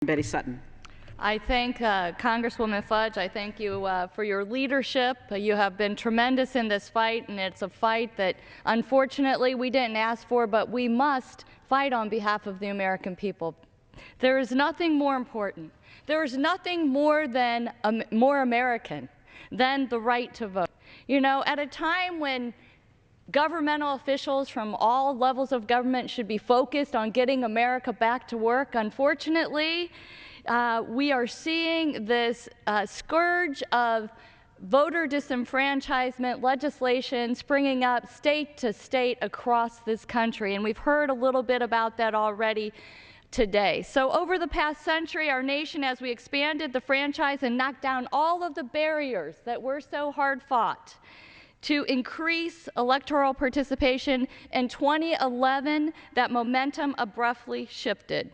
Betty Sutton. I thank Congresswoman Fudge. I thank you for your leadership. You have been tremendous in this fight, and it's a fight that unfortunately we didn't ask for, but we must fight on behalf of the American people. There is nothing more important. There is nothing more American than the right to vote. You know, at a time when governmental officials from all levels of government should be focused on getting America back to work, unfortunately, we are seeing this scourge of voter disenfranchisement legislation springing up state to state across this country, and we've heard a little bit about that already today. So over the past century, our nation, as we expanded the franchise and knocked down all of the barriers that were so hard fought to increase electoral participation, in 2011, that momentum abruptly shifted.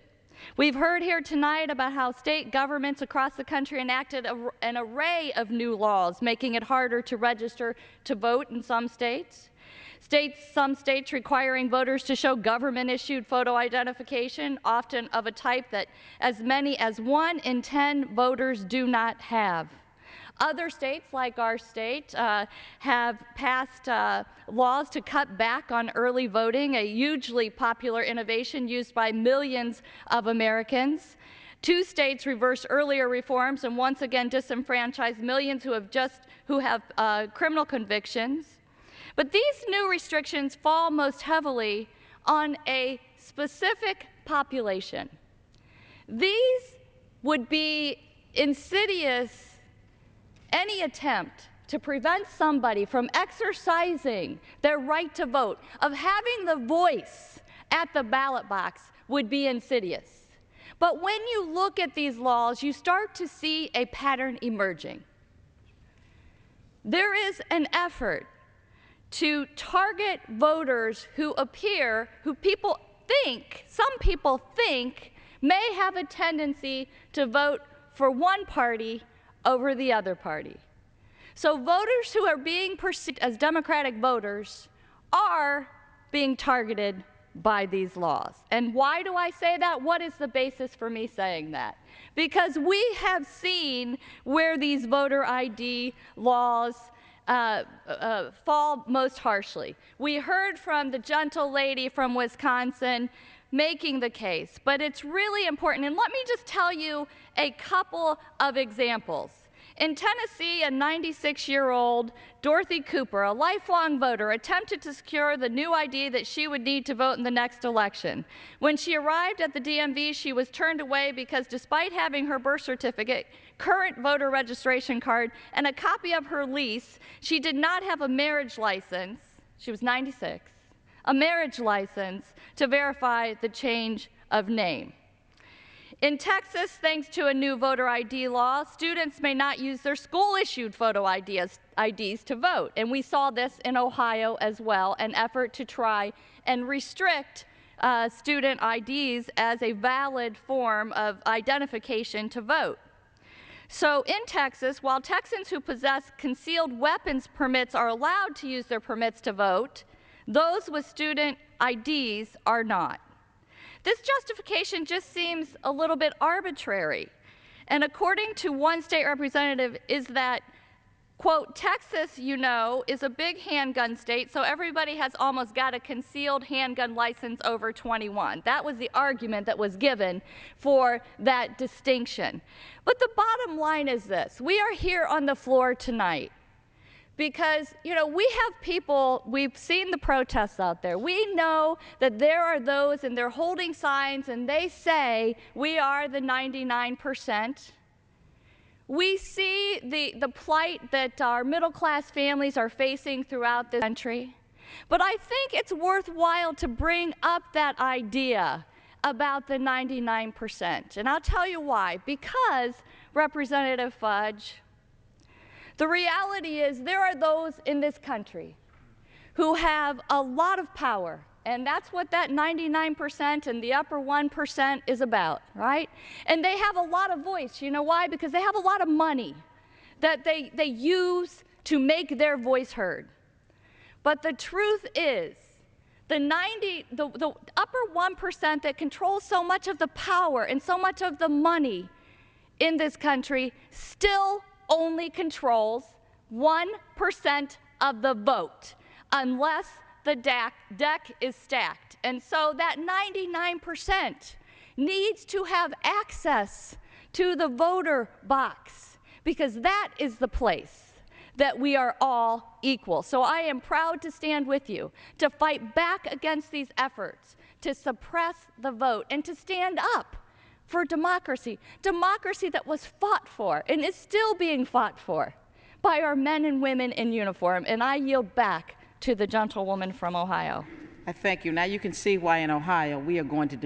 We've heard here tonight about how state governments across the country enacted an array of new laws, making it harder to register to vote in some states. Some states requiring voters to show government-issued photo identification, often of a type that as many as 1 in 10 voters do not have. Other states, like our state, have passed laws to cut back on early voting, a hugely popular innovation used by millions of Americans. 2 states reversed earlier reforms and once again disenfranchised millions who have criminal convictions. But these new restrictions fall most heavily on a specific population. These would be insidious. Any attempt to prevent somebody from exercising their right to vote, of having the voice at the ballot box, would be insidious. But when you look at these laws, you start to see a pattern emerging. There is an effort to target voters who some people think, may have a tendency to vote for one party over the other party. So voters who are being perceived as Democratic voters are being targeted by these laws. And why do I say that? What is the basis for me saying that? Because we have seen where these voter ID laws fall most harshly. We heard from the gentle lady from Wisconsin making the case, but it's really important. And let me just tell you a couple of examples. In Tennessee, a 96-year-old Dorothy Cooper, a lifelong voter, attempted to secure the new ID that she would need to vote in the next election. When she arrived at the DMV, she was turned away because despite having her birth certificate, current voter registration card, and a copy of her lease, she did not have a marriage license. She was 96. A marriage license to verify the change of name. In Texas, thanks to a new voter ID law, students may not use their school-issued photo IDs to vote. And we saw this in Ohio as well, an effort to try and restrict student IDs as a valid form of identification to vote. So in Texas, while Texans who possess concealed weapons permits are allowed to use their permits to vote, those with student IDs are not. This justification just seems a little bit arbitrary. And according to one state representative, is that, quote, Texas, you know, is a big handgun state, so everybody has almost got a concealed handgun license over 21. That was the argument that was given for that distinction. But the bottom line is this. We are here on the floor tonight because, you know, we have people, we've seen the protests out there. We know that there are those, and they're holding signs, and they say, we are the 99%. We see the plight that our middle-class families are facing throughout this country. But I think it's worthwhile to bring up that idea about the 99%. And I'll tell you why. Because, Representative Fudge, the reality is there are those in this country who have a lot of power, and that's what that 99% and the upper 1% is about, right? And they have a lot of voice. You know why? Because they have a lot of money that they use to make their voice heard. But the truth is The upper 1% that controls so much of the power and so much of the money in this country still only controls 1% of the vote, unless the deck is stacked. And so that 99% needs to have access to the voter box, because that is the place that we are all equal. So I am proud to stand with you, to fight back against these efforts, to suppress the vote, and to stand up for democracy. Democracy that was fought for and is still being fought for by our men and women in uniform. And I yield back to the gentlewoman from Ohio. I thank you. Now you can see why in Ohio we are going to